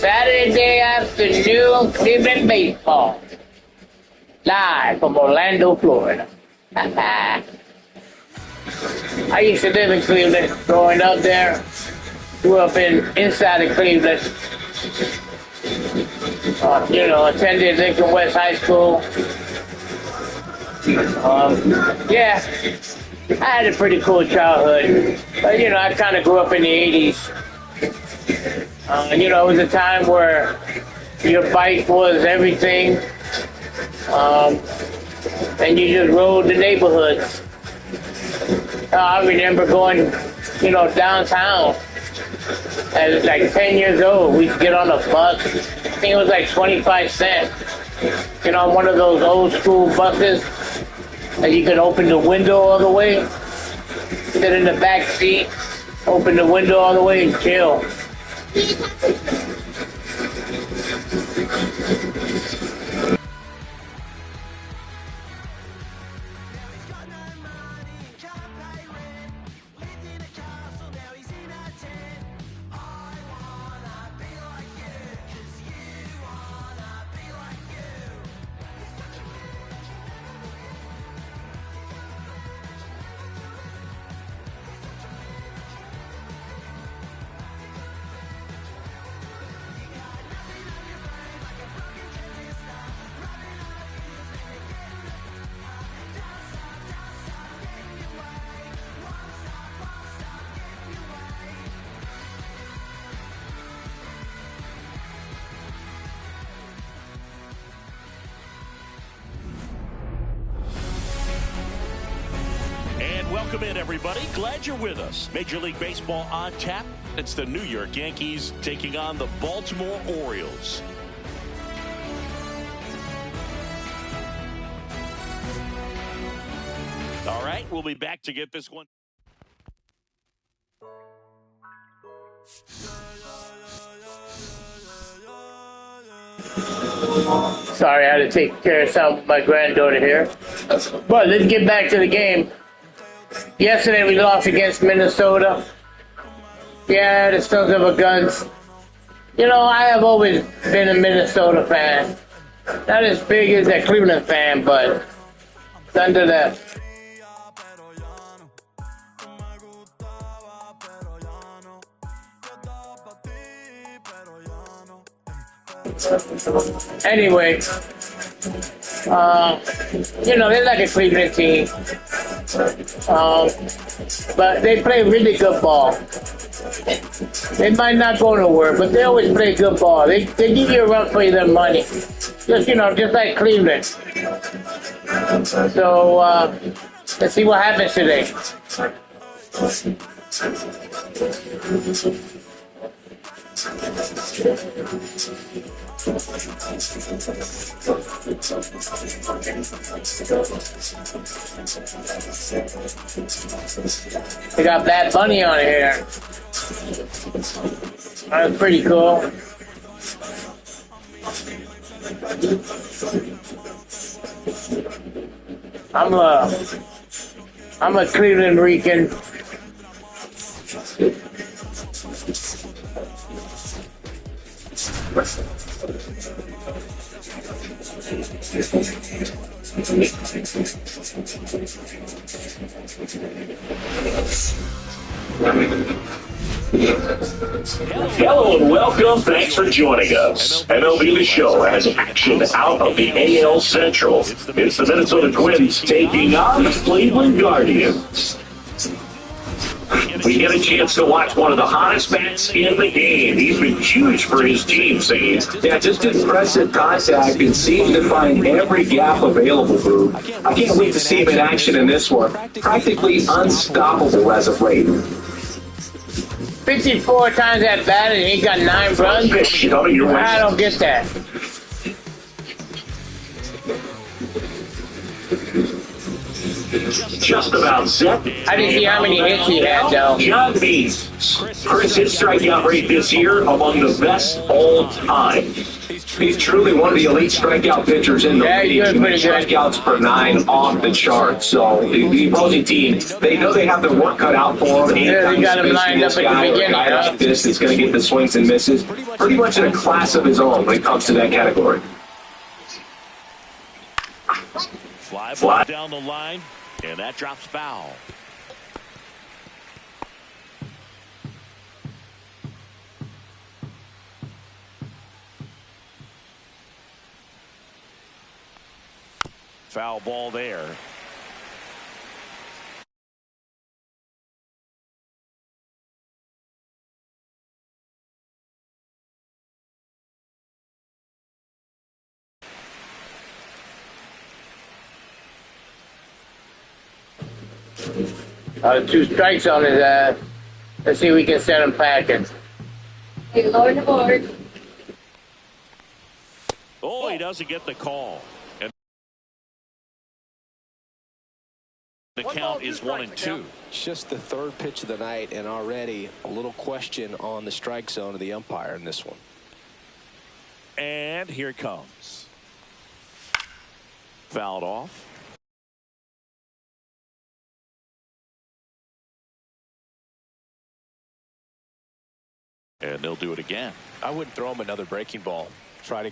Saturday afternoon Cleveland baseball. Live from Orlando, Florida. I used to live in Cleveland growing up there. Grew up inside of Cleveland. Attended Lincoln West High School. Yeah, I had a pretty cool childhood. But, I kind of grew up in the 80s. It was a time where your bike was everything. And you just rode the neighborhoods. I remember going, downtown. I was like 10 years old. We'd get on a bus. I think it was like 25 cents. One of those old school buses that you could open the window all the way. Sit in the back seat, open the window all the way and chill. Welcome in, everybody. Glad you're with us. Major League Baseball on tap. It's the New York Yankees taking on the Baltimore Orioles. All right, we'll be back to get this one. Sorry, I had to take care of something with my granddaughter here. But let's get back to the game. Yesterday we lost against Minnesota. Yeah, the Sons of a Guns. I have always been a Minnesota fan. Not as big as a Cleveland fan, but under that. Anyway, they're like a Cleveland team. But they play really good ball. They might not go nowhere, but they always play good ball. They give you a run for their money. Just like Cleveland. So, let's see what happens today. They got Bad Bunny on here. That's pretty cool. I'm a Cleveland Rican. Hello and welcome. Thanks for joining us. MLB The Show has action out of the AL Central. It's the Minnesota Twins taking on the Cleveland Guardians. We get a chance to watch one of the hottest bats in the game. He's been huge for his team, Saints. Yeah, just impressive contact and seems to find every gap available, Boo. I can't wait to see him in action in this one. Practically unstoppable as of late. 54 times at bat and he got 9 runs. I don't get that. Just about set. I didn't see how many hits he had, though. John Means. Chris, his strikeout rate this year among the best all time. He's truly one of the elite strikeout pitchers in the league. Strikeouts per 9 off the chart. So the opposing team, they know they have their work cut out for them. Yeah, they got him lined up at the beginning. Like this is going to get the swings and misses. Pretty much in a class of his own when it comes to that category. Fly ball down the line, and that drops foul. Foul ball there. Two strikes on his ass. Let's see if we can set him packing. Hey, lower the board. Oh, he doesn't get the call. And the count is 1-2. Just the third pitch of the night, and already a little question on the strike zone of the umpire in this one. And here it comes. Fouled off. And they'll do it again. I wouldn't throw him another breaking ball. Try to.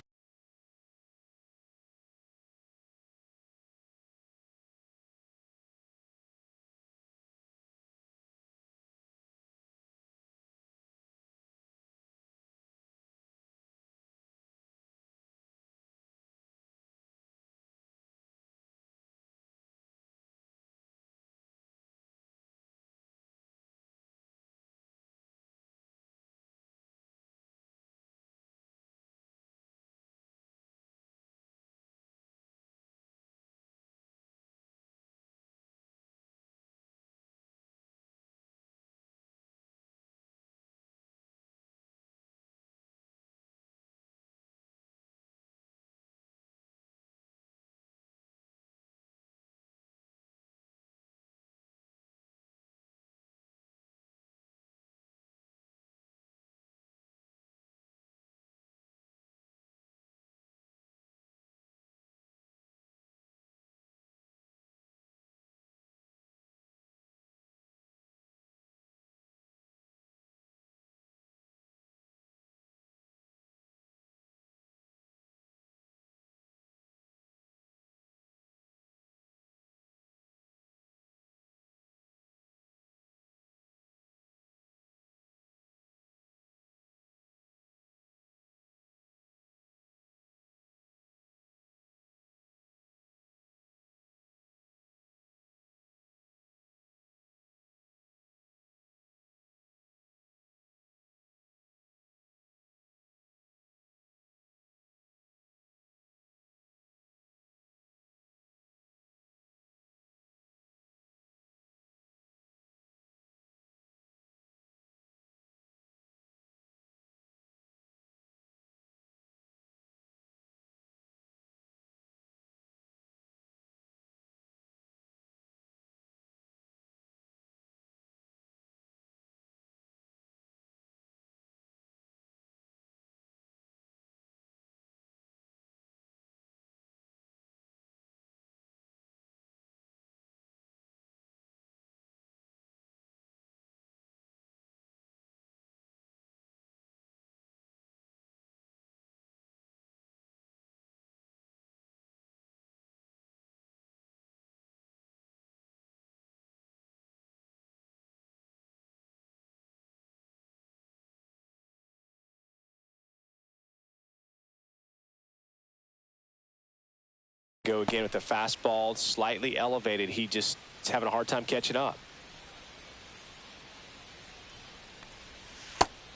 Go again with the fastball, slightly elevated. He just is having a hard time catching up.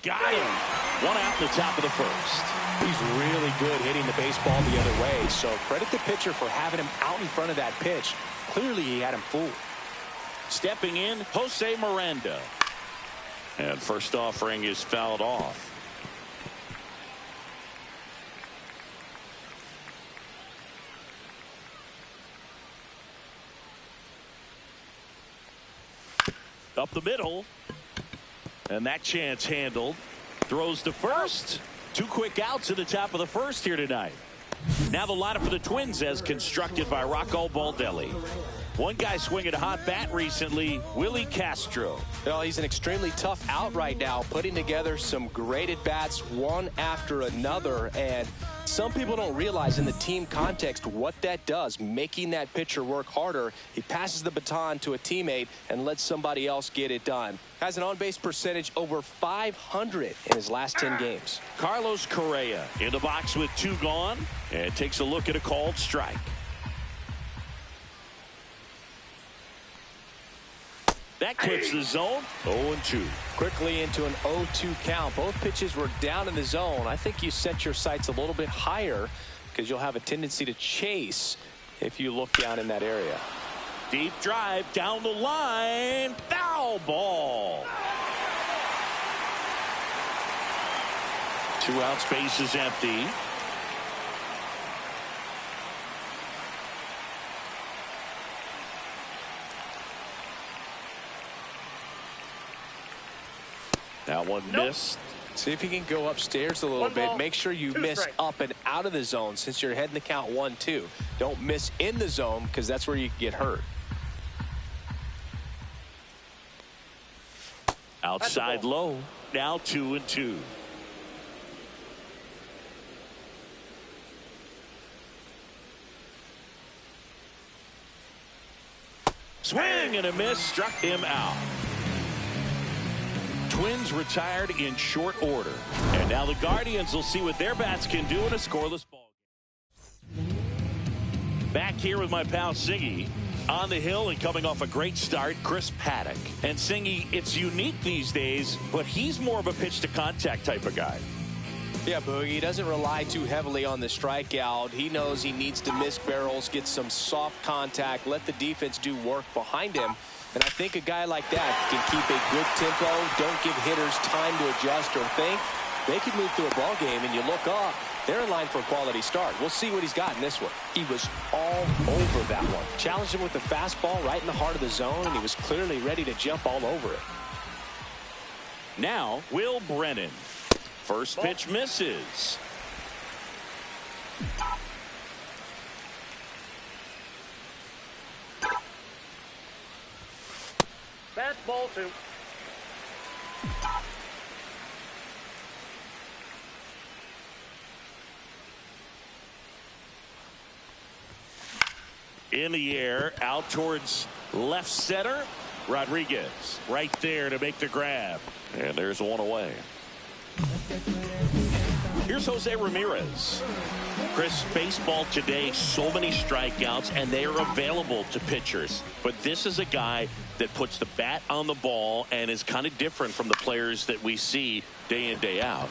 Got him. One out in the top of the first. He's really good hitting the baseball the other way. So credit the pitcher for having him out in front of that pitch. Clearly he had him fooled. Stepping in, Jose Miranda. And first offering is fouled off. Up the middle. And that chance handled. Throws to first. 2 quick outs at the top of the first here tonight. Now the lineup for the Twins as constructed by Rocco Baldelli. One guy swinging a hot bat recently, Willie Castro. Well, he's an extremely tough out right now, putting together some great at-bats one after another. And some people don't realize in the team context what that does, making that pitcher work harder. He passes the baton to a teammate and lets somebody else get it done. Has an on-base percentage over 500 in his last 10 games. Carlos Correa in the box with 2 gone and takes a look at a called strike. That clips the zone. 0-2. Quickly into an 0-2 count. Both pitches were down in the zone. I think you set your sights a little bit higher because you'll have a tendency to chase if you look down in that area. Deep drive down the line. Foul ball. 2 outs, base is empty. That one missed. See if you can go upstairs a little bit. Make sure you miss up and out of the zone since you're heading the count 1-2. Don't miss in the zone because that's where you get hurt. Outside low. Now 2-2. Swing and a miss. Struck him out. Twins retired in short order. And now the Guardians will see what their bats can do in a scoreless ball game. Back here with my pal Singy. On the hill and coming off a great start, Chris Paddock. And Singy, it's unique these days, but he's more of a pitch to contact type of guy. Yeah, Boogie, he doesn't rely too heavily on the strikeout. He knows he needs to miss barrels, get some soft contact, let the defense do work behind him. And I think a guy like that can keep a good tempo, don't give hitters time to adjust or think. They can move through a ball game, and you look up, they're in line for a quality start. We'll see what he's got in this one. He was all over that one. Challenged him with the fastball right in the heart of the zone, and he was clearly ready to jump all over it. Now, Will Brennan. First pitch misses. That's ball 2. In the air, out towards left center. Rodriguez right there to make the grab. And there's one away. Here's Jose Ramirez. Chris, baseball today, so many strikeouts, and they are available to pitchers. But this is a guy that puts the bat on the ball and is kind of different from the players that we see day in, day out.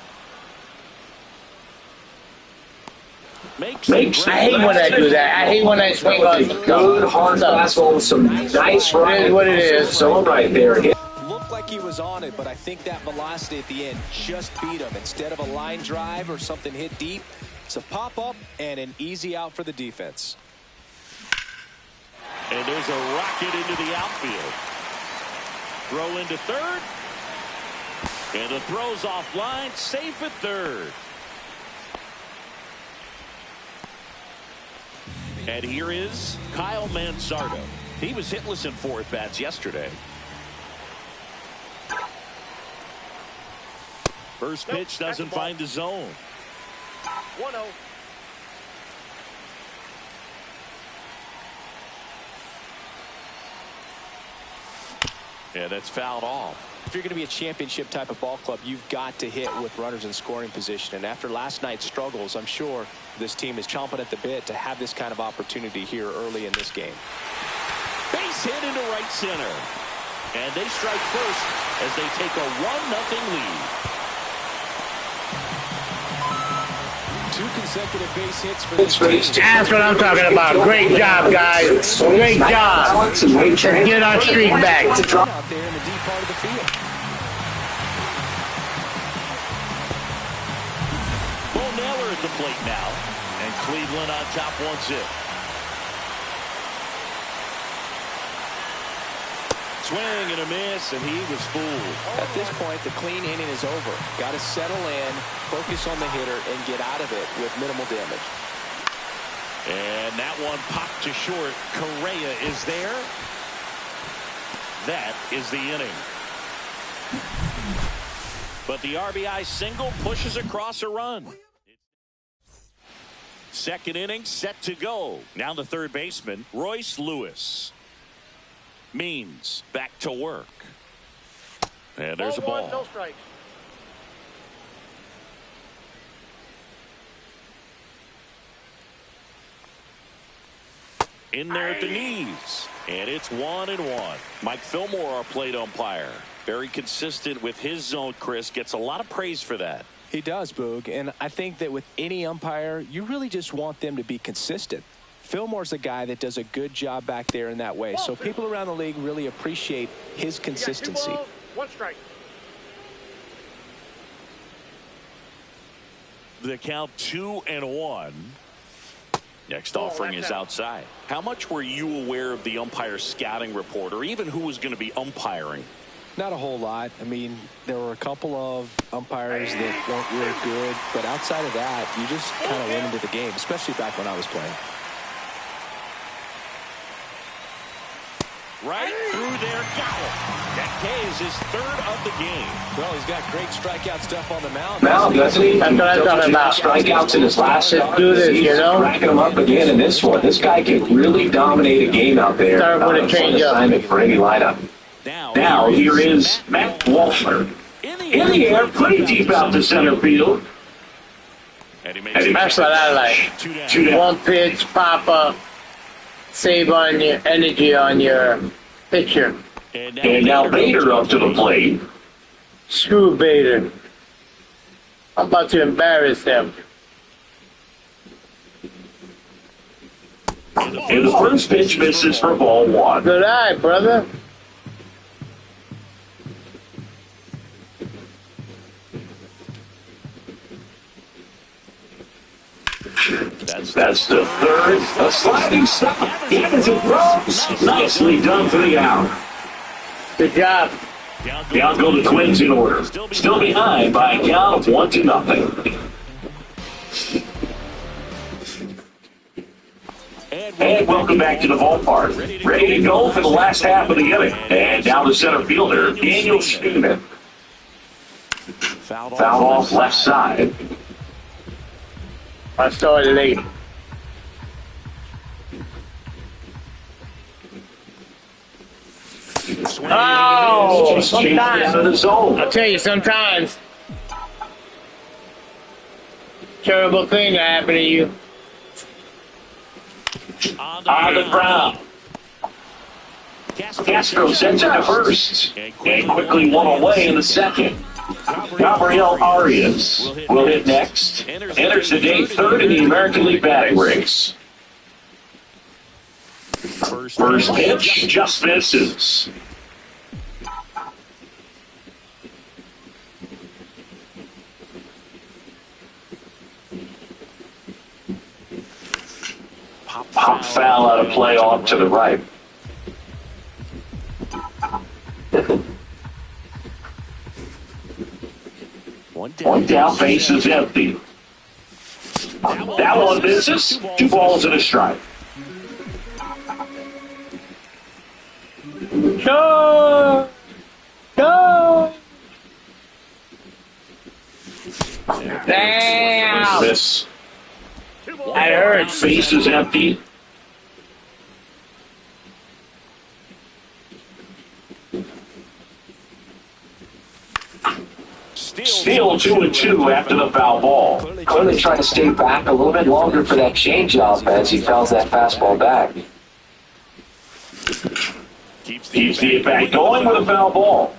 I hate when I do that. I hate when I swing on good hard fastball with some nice right. It is what it is. So right there. Looked like he was on it, but I think that velocity at the end just beat him. Instead of a line drive or something hit deep, it's a pop-up and an easy out for the defense. And there's a rocket into the outfield. Throw into third. And the throw's offline, safe at third. And here is Kyle Manzardo. He was hitless in 4 at-bats yesterday. First pitch doesn't find the zone. 1-0. Yeah, that's fouled off. If you're going to be a championship type of ball club, you've got to hit with runners in scoring position. And after last night's struggles, I'm sure this team is chomping at the bit to have this kind of opportunity here early in this game. Base hit into right center. And they strike first as they take a 1-0 lead. 2 consecutive base hits for this team. That's what I'm talking about. Great job, guys. Great job. Get our streak back. Out there in the deep part of the field. Bo Naylor at the plate now. And Cleveland on top 1-0. swing and a miss, and he was fooled. At this point, the clean inning is over. Got to settle in, focus on the hitter, and get out of it with minimal damage. And that one popped to short. Correa is there. That is the inning. But the RBI single pushes across a run. Second inning set to go. Now the third baseman, Royce Lewis. Means back to work. And there's a ball. No strikes. In there at the knees. And it's 1-1. Mike Fillmore, our plate umpire. Very consistent with his zone, Chris. Gets a lot of praise for that. He does, Boog. And I think that with any umpire, you really just want them to be consistent. Fillmore's a guy that does a good job back there in that way. So people around the league really appreciate his consistency. 2 balls, 1 strike. The count 2-1. Next offering is outside. How much were you aware of the umpire scouting report, or even who was going to be umpiring? Not a whole lot. I mean, there were a couple of umpires that weren't really good, but outside of that, you just kind of went into the game, especially back when I was playing. Right through there, got it. That K is his third of the game. Well, he's got great strikeout stuff on the mound. Doesn't he? That's what I'm talking about. Strikeouts in his last Let's do this, you know? Racking them up again in this one. This guy can really dominate a game out there. Start with a change up. Assignment for any lineup. Now here is Matt Walshner. In the air, pretty deep out to center field. That's what I like. 2 down. 1 pitch, pop up, save on your energy on your pitcher. And now Bader up to the plate. Screw Bader. I'm about to embarrass him. And the first pitch misses for ball 1. Good eye, brother. That's the third. A sliding stop. Evans and throws. Nicely done for the out. Good job. Down go the Twins in order. Still behind by a count of 1-0. And welcome back to the ballpark. Ready to go for the last half of the inning. And down the center fielder, Daniel Schmidt. Fouled off left side. I started late. Oh, Just changed out of the zone. I'll tell you, sometimes terrible thing will happen to you. On the ground. Castro sends it to first. And quickly one away in the second. Gabriel Arias will hit next. Enters the day third in the American League batting race. First pitch just misses. Pop foul out of play off to the right. One down, base is empty. That one misses. 2 balls and a strike. Go! Go! Damn! Miss. That hurts. Base is empty. Still 2-2 after the foul ball. Clearly trying to stay back a little bit longer for that changeup as he fouls that fastball back. Keeps the at-bat going with a foul ball.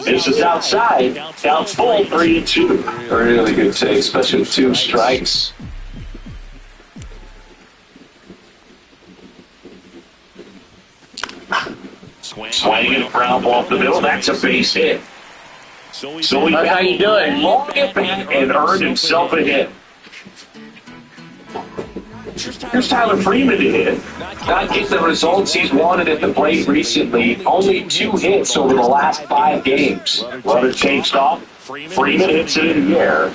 This is outside. Counts full, 3-2. A really good take, especially with 2 strikes. Swinging a ground ball up the middle. That's a base hit. So he That's how you do it. long it back and earned himself a hit. Here's Tyler Freeman to hit. Not getting the results he's wanted at the plate recently. Only 2 hits over the last 5 games. Runner takes off. Freeman hits it in the air.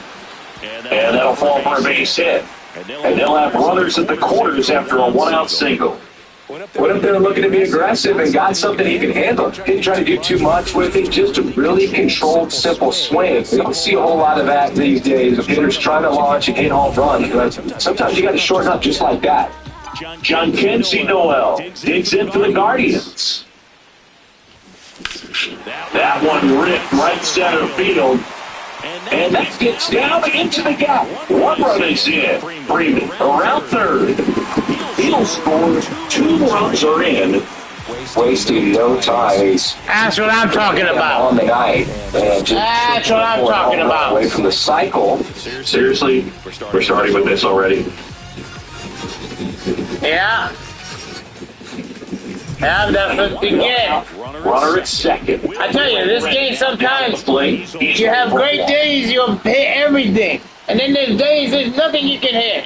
And that'll fall for a base hit. And they'll have runners at the corners after a 1-out single. What if they're looking to be aggressive and got something he can handle? Didn't try to do too much with it, just a really controlled, simple swing. We don't see a whole lot of that these days. Hitters trying to launch and hit home runs, but sometimes you got to shorten up just like that. Jhonkensy Noel digs into the Guardians. That one ripped right center field. And that gets down into the gap. 1 run is in. Freeman around third. He'll score. 2 runs are in. Wasting no time. That's what I'm talking about. On the night. And just That's what I'm talking about. away from the cycle. Seriously? We're starting with this already? Yeah. Yeah, that's what you get. Runner at second. I tell you, this game sometimes you have great days, you'll hit everything. And then there's days there's nothing you can hit.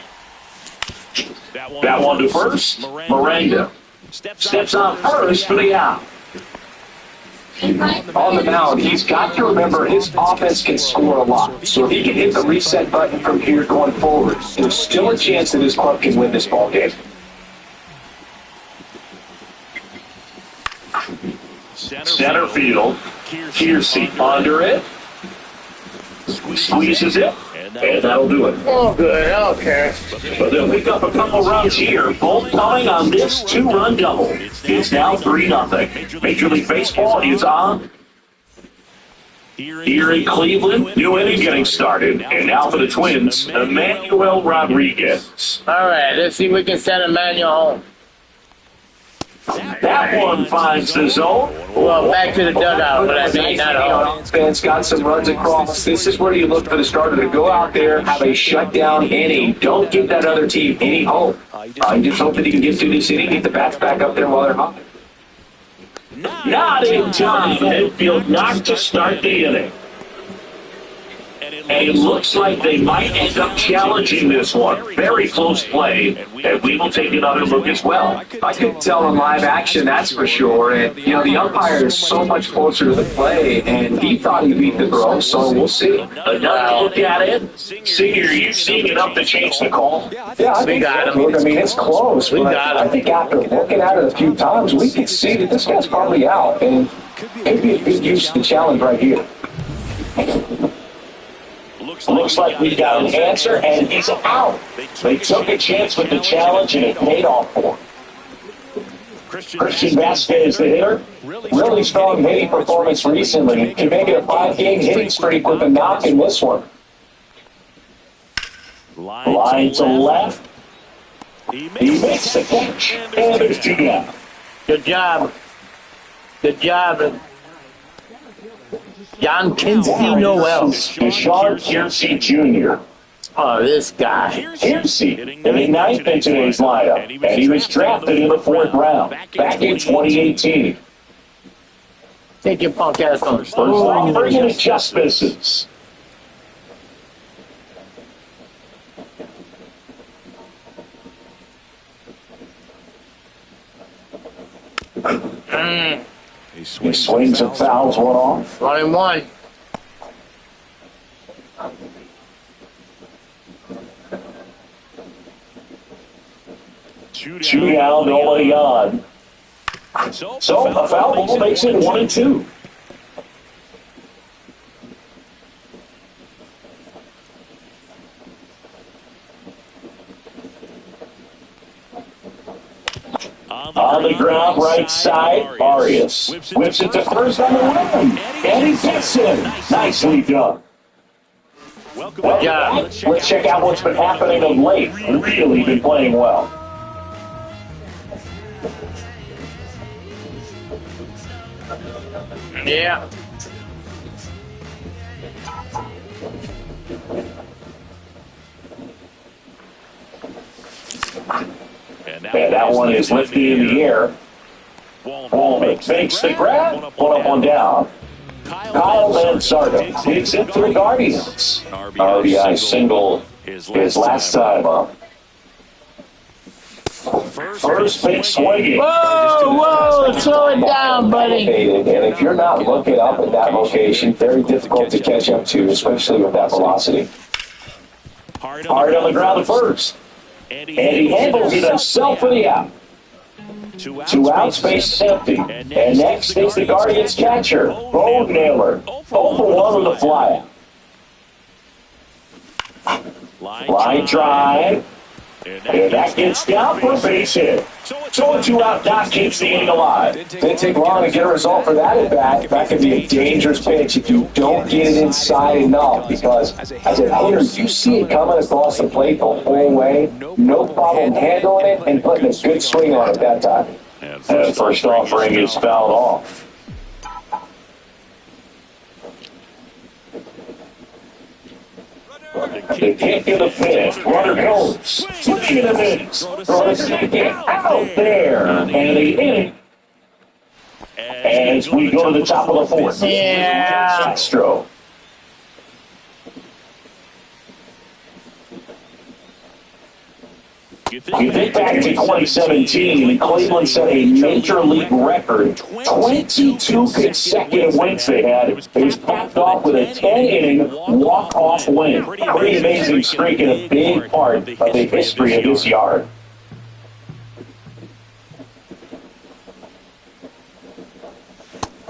That one to first. Miranda steps on first for the out. On the mound, he's got to remember his offense can score a lot. So if he can hit the reset button from here going forward, there's still a chance that his club can win this ball game. Center field. Kiersey under it. Squeezes it. And that'll do it. Oh, good. I don't care. But they'll pick up a couple runs here. Both coming on this 2-run double. It's now 3-0. Major League Baseball is on. Here in Cleveland, new inning getting started. And now for the Twins, Emmanuel Rodriguez. All right, let's see if we can send Emmanuel home. That one finds the zone. Well, back to the dugout, but I mean, not home. Fans got some runs across. This is where you look for the starter to go out there, have a shutdown inning. Don't give that other team any hope. You just hope that he can get through this inning, get the bats back up there while they're hot. Not in time. Midfield knocked to start the inning. And it looks like they might end up challenging this one. Very close play, and we will take another look as well. I couldn't tell in live action, that's for sure. And, you know, the umpire is so much closer to the play, and he thought he beat the throw, so we'll see. Another look at it. Singer, are you seeing enough to change the call? Yeah, I think got him. Look, I mean, it's close, We but got him. I think after looking at it a few times, we could see that this guy's probably out, and maybe a good use of the challenge right here. Looks like we got an answer, and he's out. They took a chance with the challenge, and it paid off for him. Christian Vasquez, the hitter. Really strong hitting performance recently. Can make it a 5-game hitting streak with a knock in this one. Line to left. He makes the catch, and there's 2 down. Good job. Good job. Jhonkensy Noel. Deshaun Kiersey Jr. Oh, this guy. Kiersey hitting 9th in today's lineup, and he was drafted in the 4th round back in 2018. Take your punk ass on. First line bringing it just misses. He swings and fouls one off. 1-1. Two down, nobody on. So a foul ball makes it 1-2. On the ground, right side, Arias whips it to first on the run, and he gets him. Nicely done. Good job. Let's check out what's been happening of late. Really been playing well. Yeah. And that one is lifted in the air. Ball makes the grab. One up, one down. Kyle Manzardo takes it to the Guardians. RBI single his last time up. First pitch swinging. Whoa, slow it down, buddy. And if you're not looking up at that location, very difficult to catch up to, especially with that velocity. Hard on the ground at first. And he handles it himself for the out. 2 outs, base empty. And next is the Guardians catcher, Bo Naylor. 0 for 1 with a flyout. Line drive. And that gets down for a base hit. So a 2 out knock keeps the inning alive. Didn't take long to get a result for that at bat. That could be a dangerous pitch if you don't get it inside enough, because as a hitter, you see it coming across the plate the whole way. No problem handling it and putting a good swing on it that time. And first offering is fouled off. The kick in the fifth. Runner goes. Swing in the mix. Throw a second out there. And the inning. As we go to the top of the fourth. Yeah. Castro. You think back to 2017, Cleveland set a major league record. 22 consecutive wins they had. It was capped off with a 10-inning walk-off win. Pretty amazing streak and a big part of the history of this yard.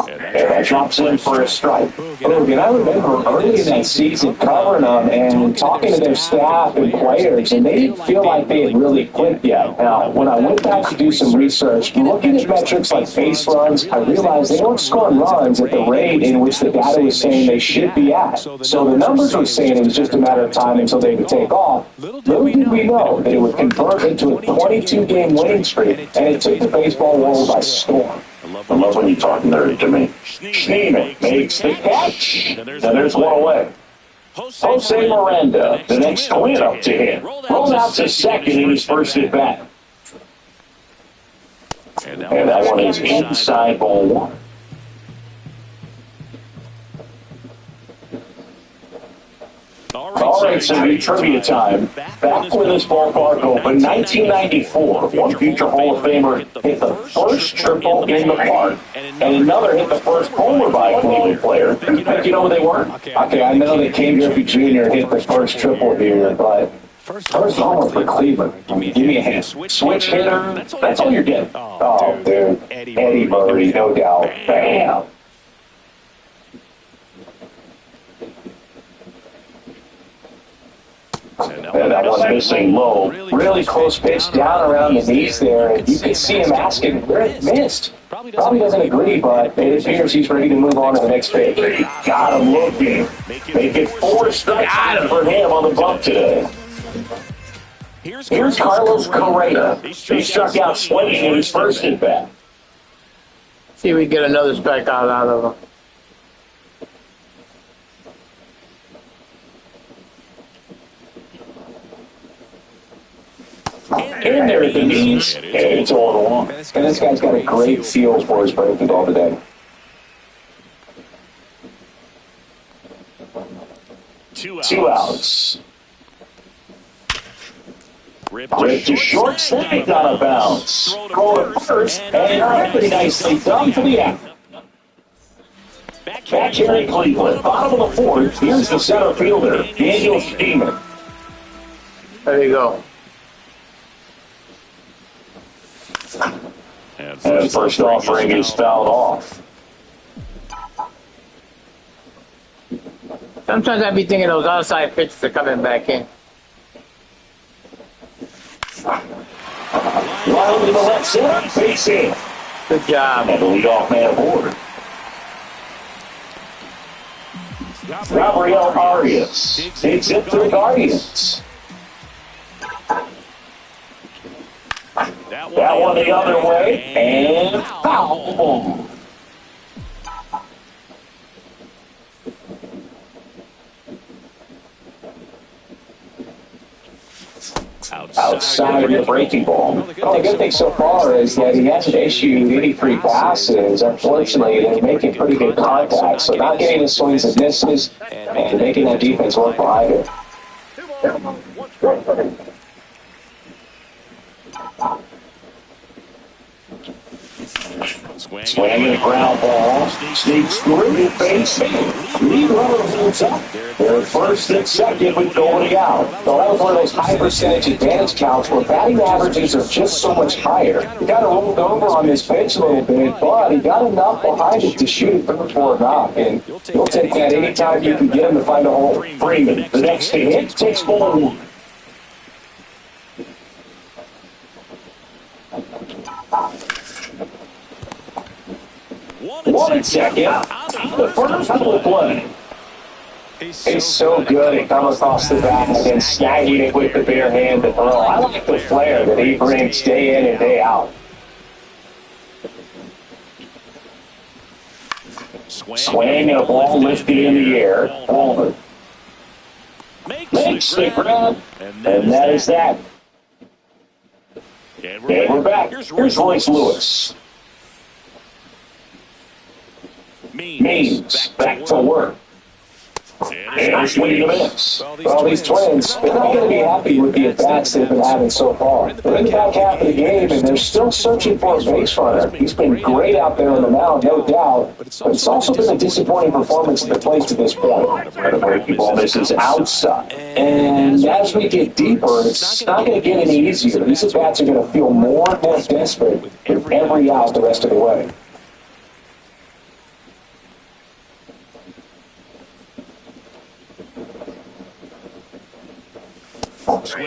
And that drops in for a strike. Look, and I remember early in that season covering them and talking to their staff and players, and they didn't feel like they had really clicked yet. Now, when I went back to do some research, looking at metrics like base runs, I realized they weren't scoring runs at the rate in which the data was saying they should be at. So the numbers were saying it was just a matter of time until they could take off. Little did we know that it would convert into a 22-game winning streak, and it took the baseball world by storm. I love when you talk nerdy to me. Schneemann makes the catch. And there's one away. Jose Miranda, the next twin up to him. Rolled out to second in his first at bat. And that one is inside ball 1. All right, so new trivia time. Back when this ballpark opened, 1994, one future Hall of Famer hit the first triple in the park, and another hit the first homer by a Cleveland player. But you know who they were? Okay, I know that Ken Griffey Jr. hit the first triple here, but first homer for Cleveland. Give me a hint. Switch hitter, that's all you're getting. Oh, dude. Eddie Murray, no doubt. Bam. And that one's missing low. Really close pitch down around the knees there, and you can see him asking where it missed. Probably doesn't agree, but it appears he's ready to move on to the next pitch. Got him looking. Make it 4 strikes for him on the bump today. Here's Carlos Correa. He struck out swinging in his first at bat. See if we get another strikeout out of him. In there at the knees, and it's all along. And this guy's got a great feel for his breaking ball today. 2 outs. Rip to short, snagged out of bounds. Go to first, and pretty nicely done for the out. Back here in Cleveland, bottom of the 4th, here's the center fielder, Daniel Schneemann. There you go. And first offering is fouled off. Sometimes I be thinking those outside pitches are coming back in. Line to the left center, base hit. Good job. And the leadoff man aboard. Gabriel Arias takes it to the Guardians. That one the other way, and foul. outside of your breaking ball. Well, the good thing so far is that he hasn't issued any free passes. Unfortunately, they're making pretty good contact, so not getting the swings and misses and making that defense work behind it. Swinging a ground ball, sneaks through, base hit. Lead runner holds up. They're first and second with nobody out. So that was one of those high percentage advantage counts where batting averages are just so much higher. He got rolled over on this pitch a little bit, but he got enough behind it to shoot it for a knock. And you'll take that anytime you can get him to find a hole. Freeman, the next to hit, takes ball. One and second. The first double play. He's so good at coming across the bat and snagging it with the bare hand to throw. I like the flair that he brings day in and day out. Swing and a ball lifted in the air. Ballman makes the grab, and that is that. And we're back. Here's Royce Lewis. Means back to work. And swinging a miss. Well, these Twins, they're not going to be happy with the at-bats they've been having so far. They're in the back half of the game, and they're still searching for a base runner. He's been great out there on the mound, no doubt, but it's also been a disappointing performance at the plate to this point. The breaking ball misses outside. And as we get deeper, it's not going to get any easier. These at-bats are going to feel more and more desperate with every out the rest of the way.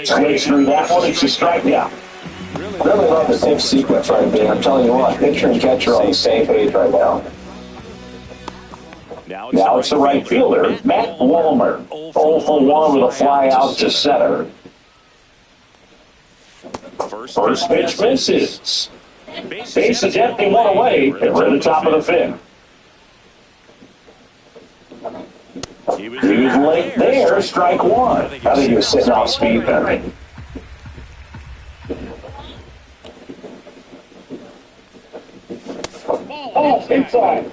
Swings through that one. It's a strikeout. Really love the pitch sequence right there. I'm telling you what, pitcher and catcher are on the same page right now. Now it's the right fielder, Matt Wallmer. 0 for 1 with a fly out to center. First pitch misses. Base is empty, one away, and we're at the top of the fifth. He was late there, strike one. I think he was sitting off speed there. Oh, inside.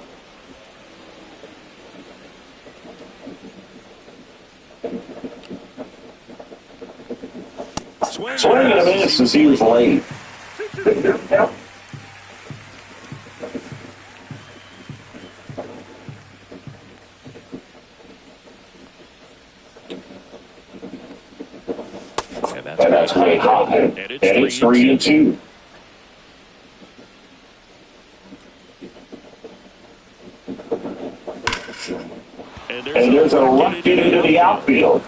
Swing and a miss as he was late. And that's way high. And it's 3-2. And there's a rocket into the outfield.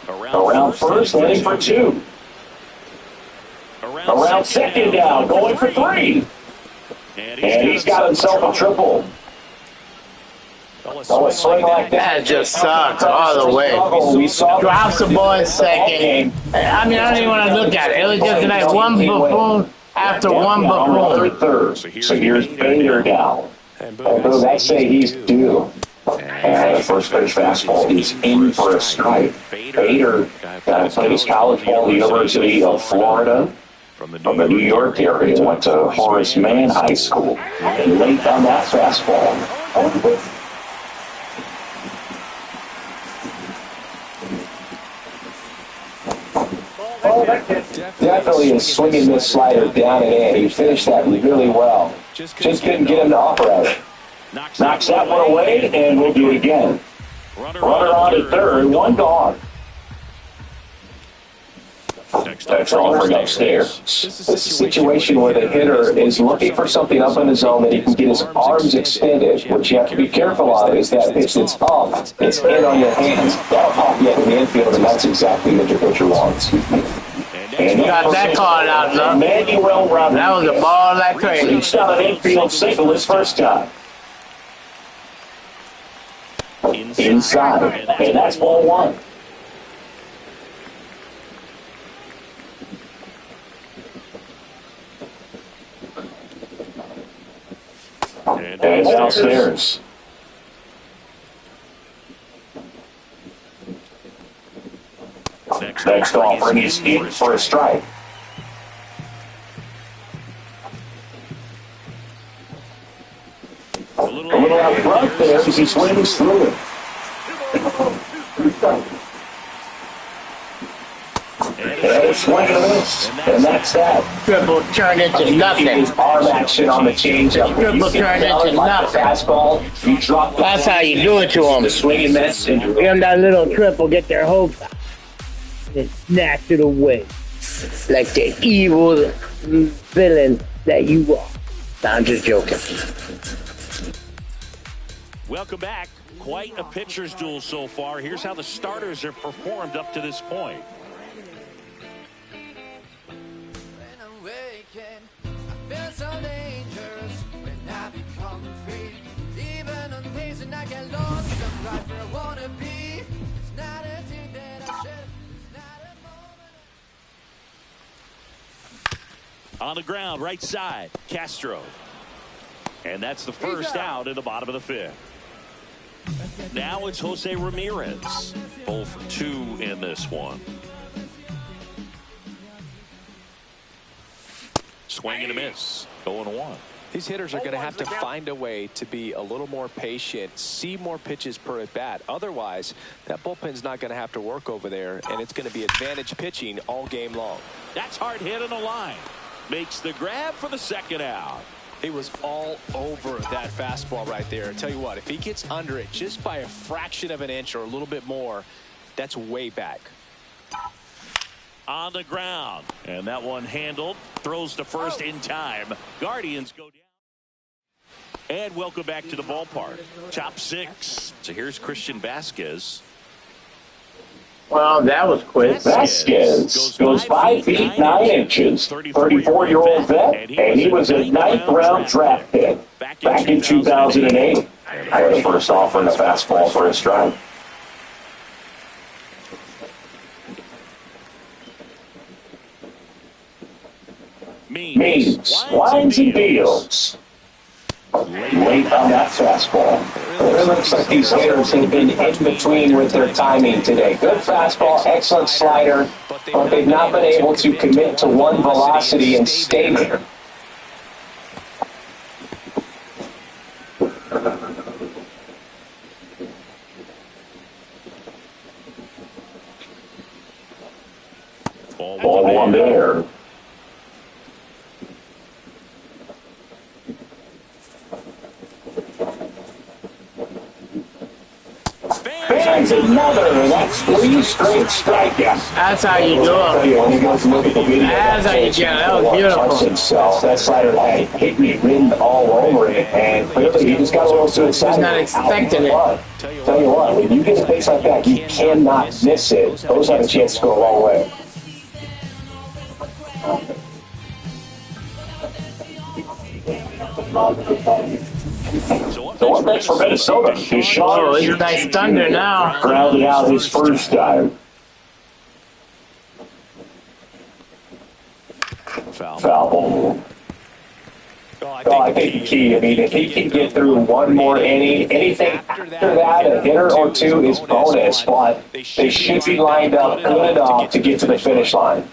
Around first, heading for 2. Around second down, going for 3. And he's got himself a triple. Oh, a swing like That just sucks all the way. Drops the ball in second. I mean, I don't even want to look at it. It was just like one buffoon after one buffoon. Third. So here's Bader down. And Boo, they say he's due. And the first pitch fastball, he's in for a strike. Bader played his college ball at the University of Florida. From the New York area, went to Horace Mann High School. And late on that fastball. Definitely is swinging this slider down and in. He finished that really well. Just couldn't get him to operate it. Knocks that one away, and we'll do it again. Runner on at third, one gone. That's offering upstairs. This is a situation where the hitter is looking for something up in the zone that he can get his arms extended. What you have to be careful of is that pitch that's up, it's in on your hands. That'll pop you in the infield, and that's exactly what your pitcher wants. And You got that called out, though. Manuel Rodriguez. That was a ball like crazy. Reached out an infield single his first time. Inside. And that's ball one. And downstairs. Next offering is in for a strike. A little out front there as he swings through it. And swing and a miss. And that's that. Triple turn into nothing. His arm action on the changeup. Triple turn into nothing. Fastball. You drop. That's how you do it to them. The swing and miss. Give them that little triple, get their hopes out, and snatch it away. Like the evil villain that you are. I'm just joking. Welcome back. Quite a pitcher's duel so far. Here's how the starters have performed up to this point. On the ground, right side, Castro. And that's the first out in the bottom of the fifth. Now it's Jose Ramirez. 0 for 2 in this one. Swing and a miss. 0-1. These hitters are going to have to find a way to be a little more patient, see more pitches per at bat. Otherwise, that bullpen's not going to have to work over there, and it's going to be advantage pitching all game long. That's hard hit on the line. Makes the grab for the second out. He was all over that fastball right there. I tell you what, if he gets under it just by a fraction of an inch or a little bit more, that's way back. On the ground. And that one handled. Throws to first in time. Guardians go down. And welcome back to the ballpark. Top 6. So here's Christian Vasquez. Well, that was quick. Vasquez goes 5 feet 9 inches, 34-year-old vet, and he was a 9th-round draft pick back in 2008. I the first offering a fastball for a strike. Means lines and deals. Late on that fastball. It looks like these hitters have been in between with their timing today. Good fastball, excellent slider, but they've not been able to commit to one velocity and stay there. Ball one there. Fans another. That's 3 straight strikeouts. That's how you do it. That's how you do it. That was beautiful. Himself. That slider had hit me wind all over it, and clearly he just got a little too excited. He's not expecting it. Tell you what, when you get a base like that, you cannot miss it. Those have a chance to go a long way. So what next for Minnesota? Oh, it's a nice thunder now. Grounded out his first time. Foul ball. I think the key, I mean, if he can get through one more inning, anything after that, a hitter or two is bonus, but they should be lined up good enough to get to the finish line.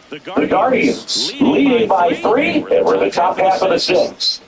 The Guardians leading by 3, and we're the top half of the 6th.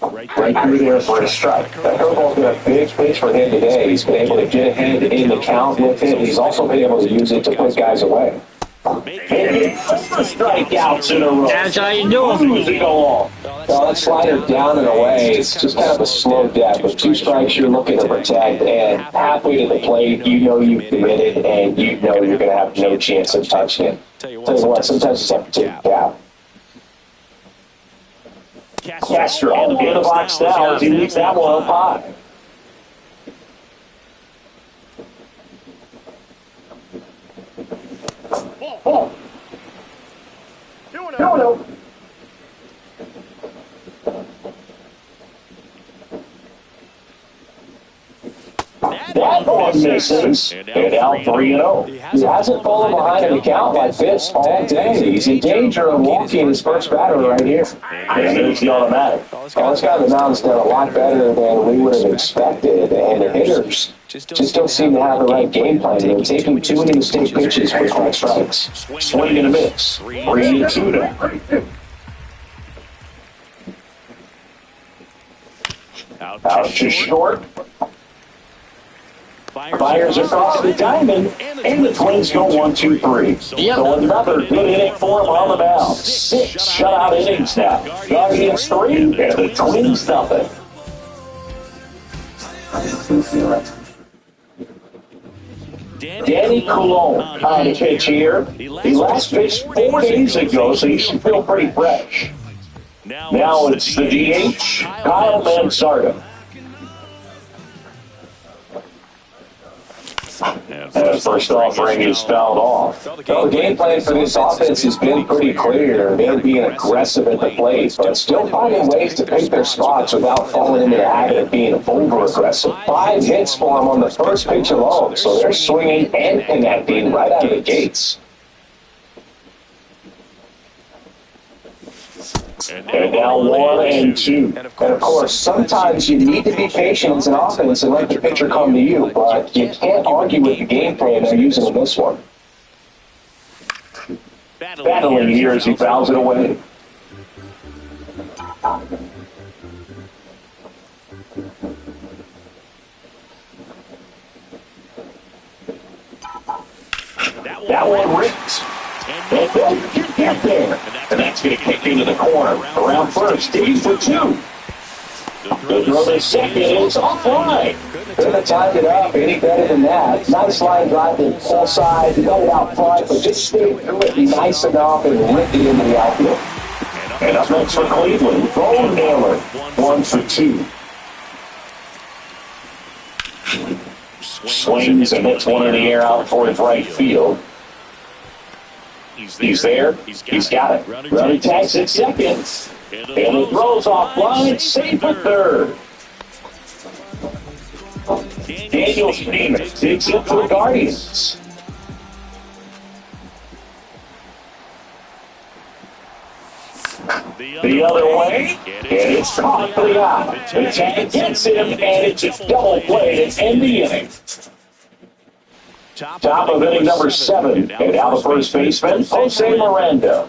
Right through there for a strike. That curveball's been a big pitch for him today. He's been able to get ahead in the count with it. He's also been able to use it to put guys away. And it's 4 strikeouts in a row. That's how you do it. Who's it go on? Well, that slider down and away, it's just kind of a slow death. With 2 strikes, you're looking to protect, and halfway to the plate, you know you've committed, and you know you're going to have no chance of touching it. Tell you what, sometimes you have to take a gap. Castro in the box now as he leaves that one up high. Oh. No. That one misses. And now 3-0. He hasn't fallen behind an account like this all day. He's in danger of walking his first batter right here. And there's the automatic. Well, this guy on the mound's done a lot better than we would have expected, and the hitters just don't seem to have the right game plan. They're taking too many mistake pitches for strike strikes. Swing and a miss. 3-2 now. Out to short. Fires across the diamond, and the Twins go 1-2-3. So another good inning for them on the mound. 6 shutout innings now. Guardians 3, and the Twins nothing. Danny Coulombe on the pitch here. He last pitched 4 days ago, so he should feel pretty fresh. Now it's the DH, Kyle Manzardo. And first offering is fouled off. Well, the game plan for this offense has been pretty clear. They're being aggressive at the plate, but still finding ways to pick their spots without falling into the habit of being over-aggressive. 5 hits for them on the first pitch alone, so they're swinging and connecting right out of the gates. And now 1-2. And of course, sometimes you need to be patient as an offense and let the pitcher come to you, but you can't argue with the game plan they're using in this one. Battling here as he fouls it away. That one rips. And they'll get there. And that's going to kick into the corner. Around first, digging for 2. The throw to second is offline. Couldn't have timed it up any better than that. Nice line drive to the full side. He got it out front, but just stayed through it nice enough and ripped it into the outfield. And up next for Cleveland, Bo Naylor. 1 for 2. Swings and hits one in the air out towards right field. He's there. He's got it. Running tags at second. And it throws offline. Safe for third. Daniel Stevens digs in for the Guardians. The other way. And it's caught for the out. The tag gets him, and it's a double play to end the inning. Top of inning number 7, and now the first baseman, Jose Miranda.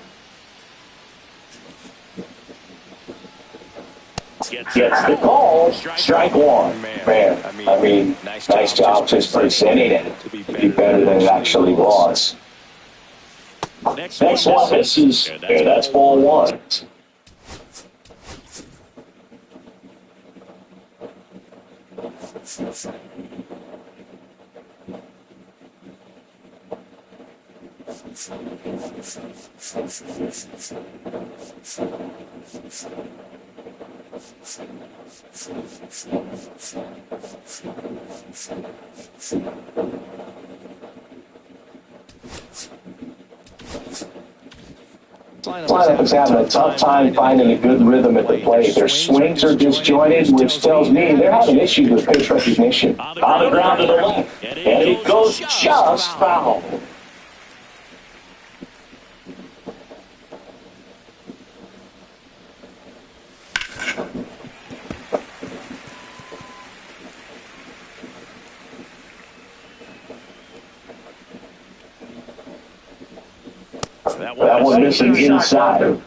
Gets the call, strike 1. Man, I mean, nice job just presenting it to be better than it actually was. Next one misses, and that's ball 1. Lineup is having a tough time finding a good rhythm at the plate. Their swings are disjointed, which tells me they're having issues with pitch recognition. On the ground to the left, and it goes just foul. That one missing inside.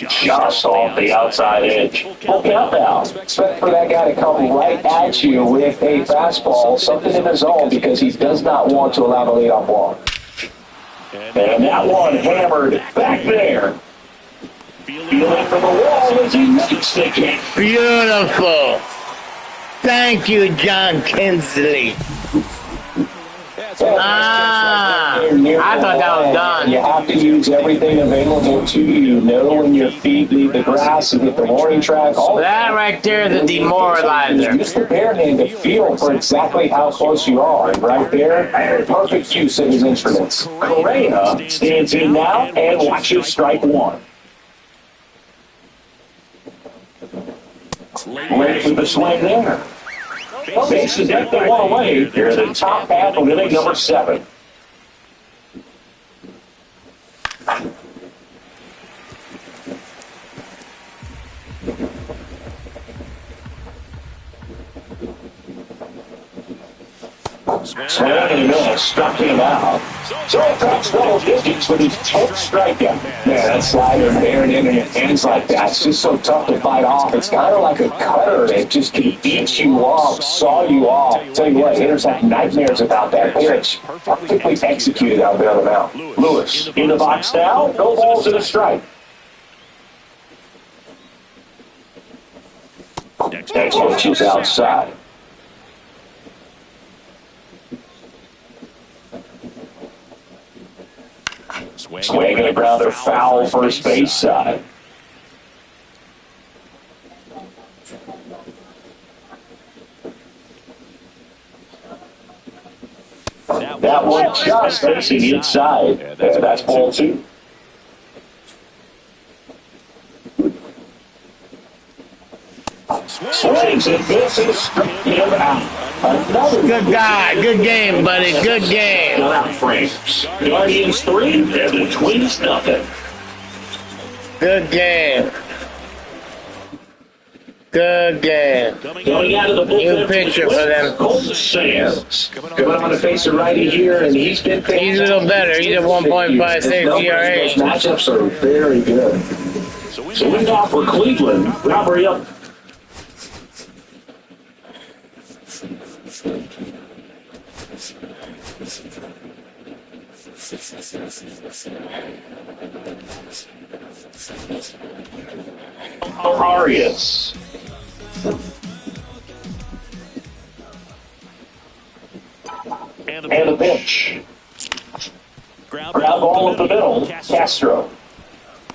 Just off the outside edge. Look out now. Expect for that guy to come right at you with a fastball, something in the zone, because he does not want to allow the leadoff walk. And that one hammered back there. Feeling from the wall as he makes the catch. Beautiful. Thank you, John Kinsley. I thought that was done. You have to use everything available to you. Know when your feet leave the grass and hit the warning track. All that right there is a demoralizer. Use the bare hand to feel for exactly how close you are. And right there, perfect use of his instruments. Correa stands in now and watches strike one. Ready for the swing there. Bases definitely one away. Here in the top half of inning number 7. Swing and a miss, struck him out. So it cracks double digits with his 10th strikeout. Man, that slider buried in your hands like that, it's just so tough to fight off. It's kind of like a cutter. It just can eat you off, saw you off. Tell you what, hitters have nightmares about that pitch. Perfectly executed out there on the mound. Lewis in the box now. No balls and a strike. Next pitch is outside. Swing and a grounder foul first base side. That one just facing inside. That's ball 2. Swings and misses, struck him out. Another Good guy. Good game, buddy. Good game. Frames. Guardians 3 and the Twins nothing. Good game. Good game. Going out of the bullpen. New pitcher for them. Colton Sands. Coming on to face a righty here, and he's been He's a little better. He's at 1.56 ERA. Those matchups are very good. So lead off for Cleveland. Robbery up. Arias. And a pitch. Ground ball up the middle. Castro.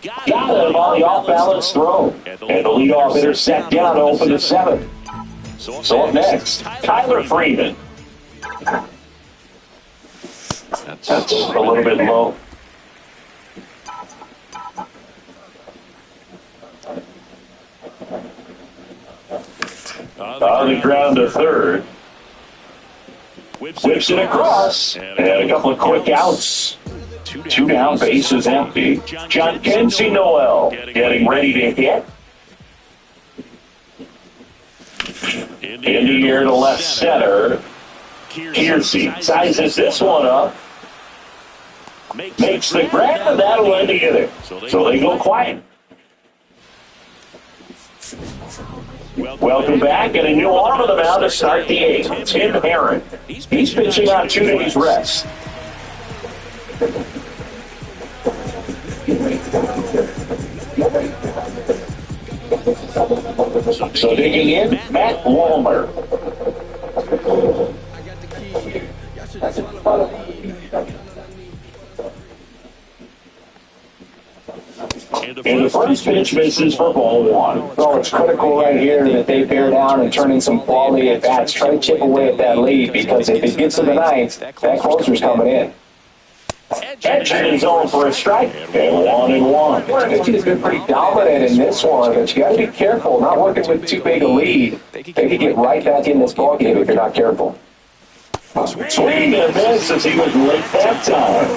Got him on the off-balance throw. And the leadoff hitter set down to open the 7th. So up next, Tyler Freeman. That's a little bit low. On the ground to third. Whips it across. And a couple of quick outs. 2 down, bases empty. Jhonkensy Noel getting ready to hit. In the air to left center. Kiersey sizes this one up. Makes the grab, and that'll end the inning. So they go quiet. Welcome back, and a new arm of the mound to start the 8th. Tim Herron. He's pitching on 2 days rest. So digging in, Matt Walmer. And the first pitch misses for ball 1. Well, it's critical right here that they bear down and turn in some quality at bats. Try to chip away at that lead, because if it gets to the 9th, that closer's coming in. Edging is on for a strike, and 1-1. Edging has been pretty dominant in this one, but you got to be careful, not working with too big a lead. They could get right back in this ballgame if you're not careful. Swing and miss as he was late that time.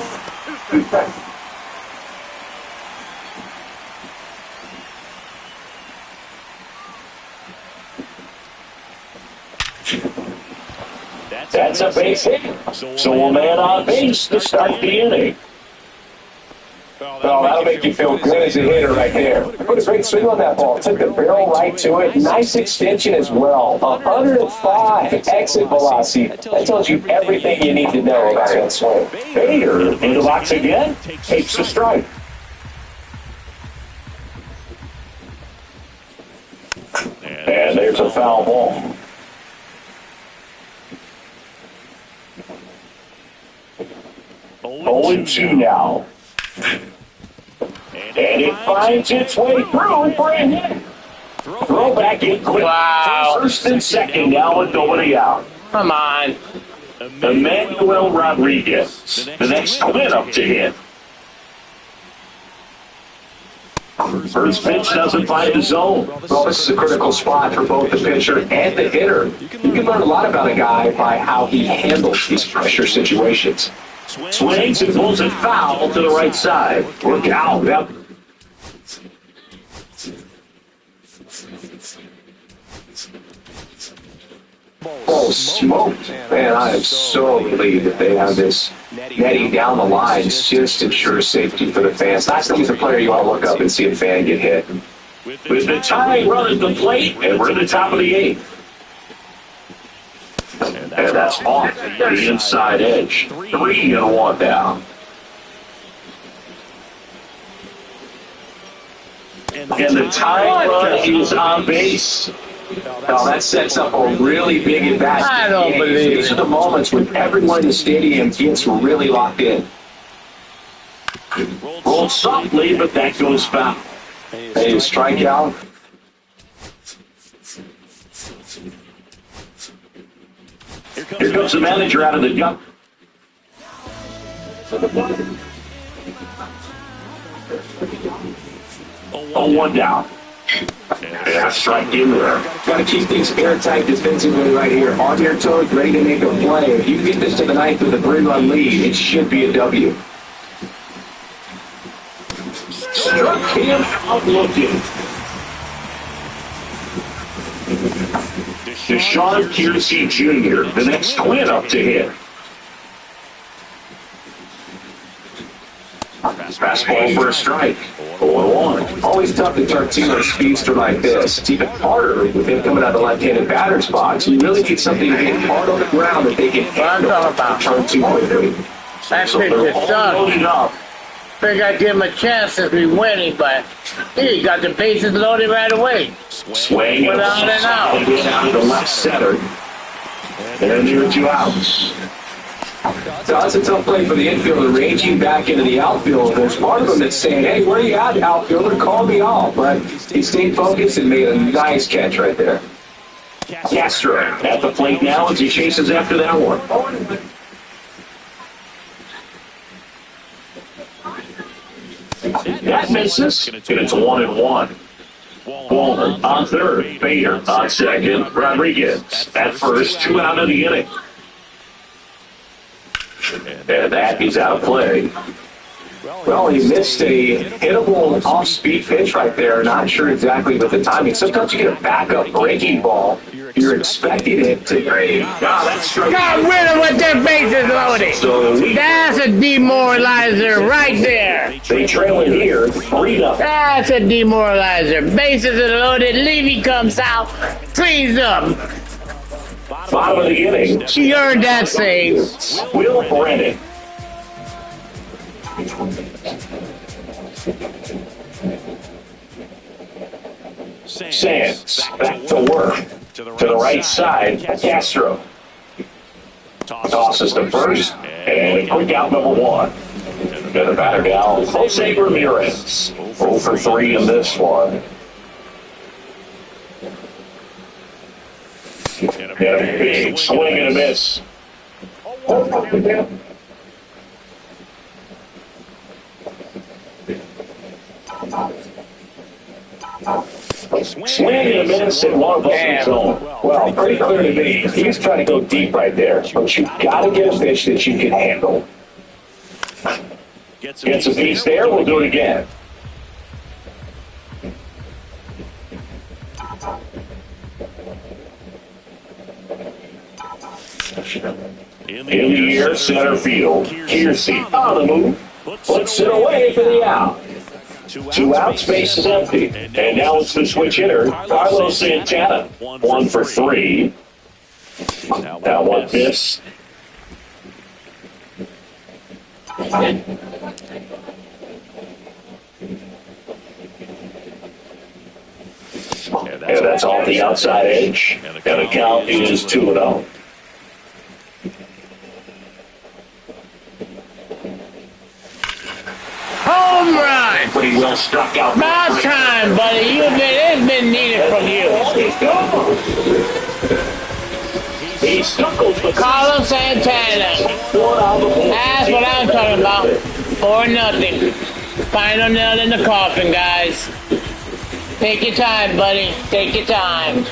That's a base hit. So a man on base to start the inning. Well, that'll make you feel good as a hitter right there. Put a great swing on that ball. Took the barrel right to it. Nice extension as well. 105 exit velocity. That tells you everything you need to know about that swing. Bader in the box again. Takes the strike. And there's a foul ball. 0-2 now. And it finds its way through for a hit. Throw back in quick. Wow. First and second now with nobody out. Come on. Emmanuel Rodriguez, the next cleanup to hit. First pitch doesn't find the zone. Well, this is a critical spot for both the pitcher and the hitter. You can learn a lot about a guy by how he handles these pressure situations. Swings and pulls it foul to the right side. Look out. Yep. Oh, smoked. Man, I am so relieved that they have this netting down the lines. Just ensures safety for the fans. Last time he's a player you want to look up and see a fan get hit. With the tying run at the plate, and we're at the top of the eighth. And that's off the inside edge. 3-1 down. And the tying run is on base. Now that sets up a really big advantage. I don't believe These it. are the moments when everyone in the stadium gets really locked in. Rolled softly, but that goes foul. Hey, strikeout. Here comes the manager out of the gun. Oh, 1 down. Yeah, strike in there. Got to keep things airtight defensively right here. On your toes, ready to make a play. If you get this to the ninth with a 3-run lead, it should be a W. Struck him out looking. Deshaun Kiersey Jr., the next cleanup to hit. Fastball for a strike. 0-1. Always tough to turn to a speedster like this. It's even harder with him coming out of the left-handed batter spot. So you really need something to hit hard on the ground that they can handle and turn to quickly. That So pitch they're is all done. loaded up. Figured I'd give him a chance since we winning, but he got the bases loaded right away. Swing and Without an out. out of the left center. They're near 2 outs. So that's a tough play for the infielder, ranging back into the outfield. There's part of him that's saying, hey, where you at, outfielder? Call me off. But he stayed focused and made a nice catch right there. Castro at the plate now as he chases after that one. That misses, and it's 1-1. Walner on third, Bader on second, Rodriguez at first, 2 out of the inning. And that is out of play. Well, he missed a hittable off-speed pitch right there. Not sure exactly with the timing. Sometimes you get a backup breaking ball. You're expecting it to. That's Got rid of with their bases loaded. So That's a demoralizer right there. they trail it here, 3-0. That's a demoralizer. Bases are loaded. Levy comes out, cleans up. Bottom of the inning, She earned that save. Will Brennan. Sands back to work. To the right side, Castro. Tosses to first, and quick out number 1. And the batter down, Jose Ramirez. 0 for 3 in this one. And a big swing and a miss. Swing and a miss and one of them zone. Well, pretty clear to me. He's trying to go deep right there. But you've got to get a pitch that you can handle. Gets a piece there, we'll do it again. In the air, center field. Kiersey on the move. Puts it away for the out. 2 outs, base is empty. And now it's the switch hitter, Carlos Santana. 1 for 3. Now one miss. And that's off the outside edge. And the count is 2-0. pretty well struck out. About time, buddy. It's been needed from you. He snuggles the Carlos Santana. That's what I'm talking about. 4-0. Final nail in the coffin, guys. Take your time, buddy. Take your time.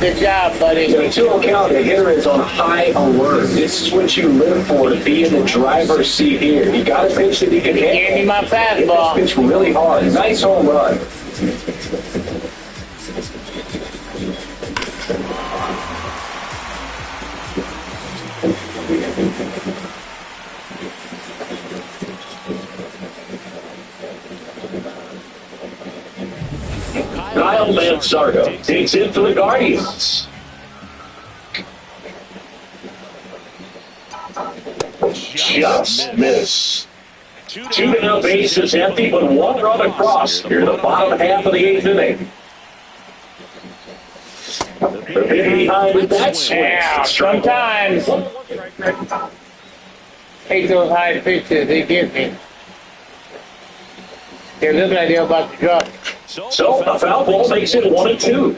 Good job, buddy. So 2-0 count, the hitter is on high alert. This is what you live for, to be in the driver's seat here. You got to pitch that you can handle. Give me my fastball. Pitch really hard. Nice home run. Kyle Manzardo takes it for the Guardians. Just miss. 2 down, bases empty, but 1 run across here in the bottom half of the 8th inning. The pitch behind that swing. Yeah, sometimes. Hate those high pitches they give me. They're looking like they're about to drop. So a foul ball makes it 1-2.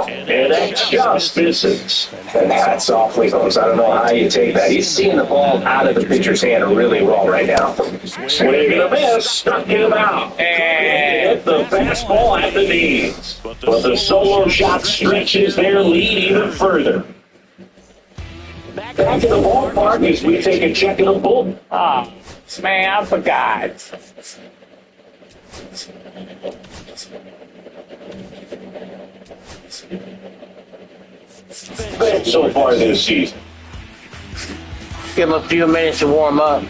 And that just misses. And that's awfully close. I don't know how you take that. He's seeing the ball out of the pitcher's hand really well right now. Swing and a miss, struck him out. And hit the fastball at the knees. But the solo shot stretches their lead even further. Back to the ballpark as we take a check of the bullpen. Oh, man, I forgot. Been so far this season. Give him a few minutes to warm up.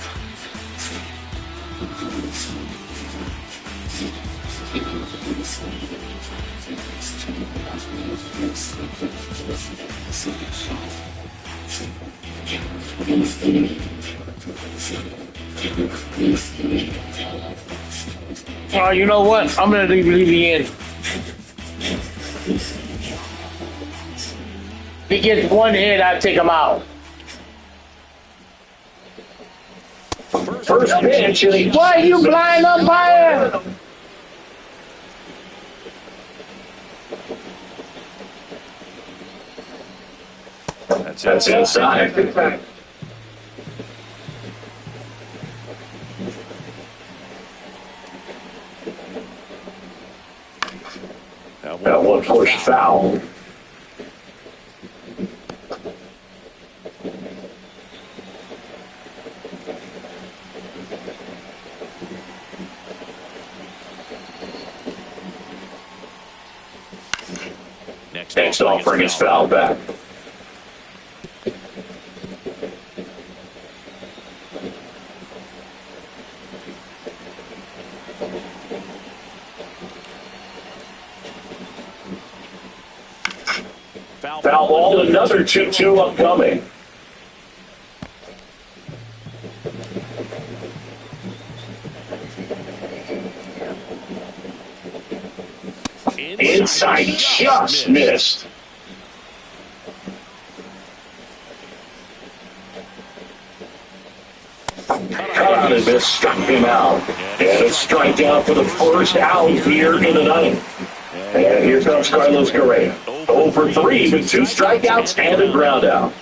Oh, you know what? I'm gonna leave you in. If he gets 1 hit, I take him out. First pitch. What, you blind umpire? That's inside. That one pushed foul. Next offering is foul back. Foul ball, another 2-2 upcoming. Inside, just missed. Cut out and missed, struck him out. And a strikeout for the first out here in the ninth. And here comes Carlos Correa. 0 for 3 with 2 strikeouts and a ground out.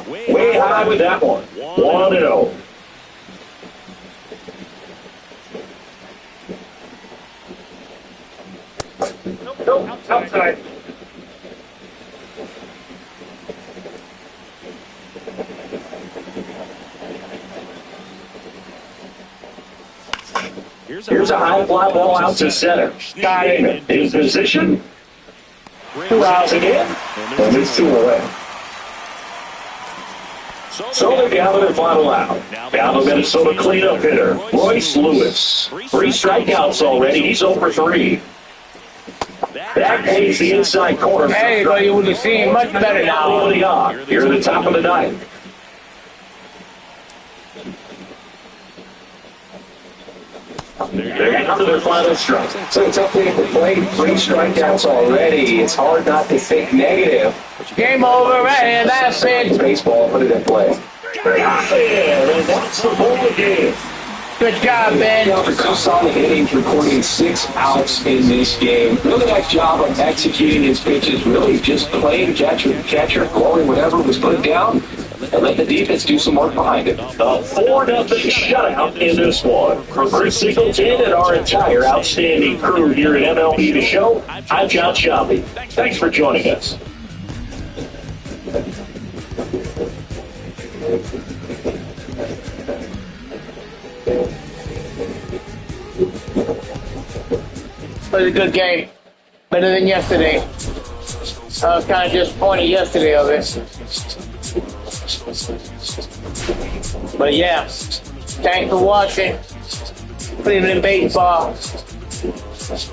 Way high with that one. 1-0. Nope, outside. Here's a high fly ball out to center. Got him in position. 2 outs again, and it's 2 away. So they're down to their final out. Now the Minnesota cleanup hitter, Royce Lewis. 3 strikeouts already. He's 0 for 3. That pays the inside corner. Hey, but you would have seen much better now. Here at the top of the ninth. They're down to their final strike. So it's up to the plate. 3 strikeouts already. It's hard not to think negative. Game over right here. That's it. Baseball, put it in play. And that's the ball game. Good job, Ben. For 2 solid innings, recording 6 outs in this game. Really nice job of executing his pitches. Really just playing catcher, throwing whatever was put down, and let the defense do some work behind it. A 4-0 shutout in this one. For Chris Singleton and our entire outstanding crew here at MLB The Show, I'm John Shelby. Thanks for joining us. It was a good game. Better than yesterday. I was kind of disappointed yesterday of it. But yeah, thanks for watching Cleveland Baseball.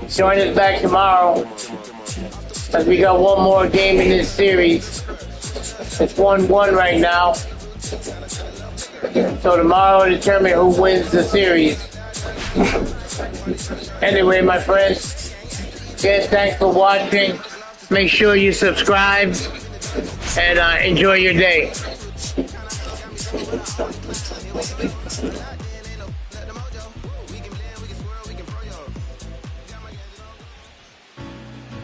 Join us back tomorrow as we got one more game in this series. It's 1-1 right now. So tomorrow will determine who wins the series. Anyway, my friends, yes, thanks for watching. Make sure you subscribe and enjoy your day.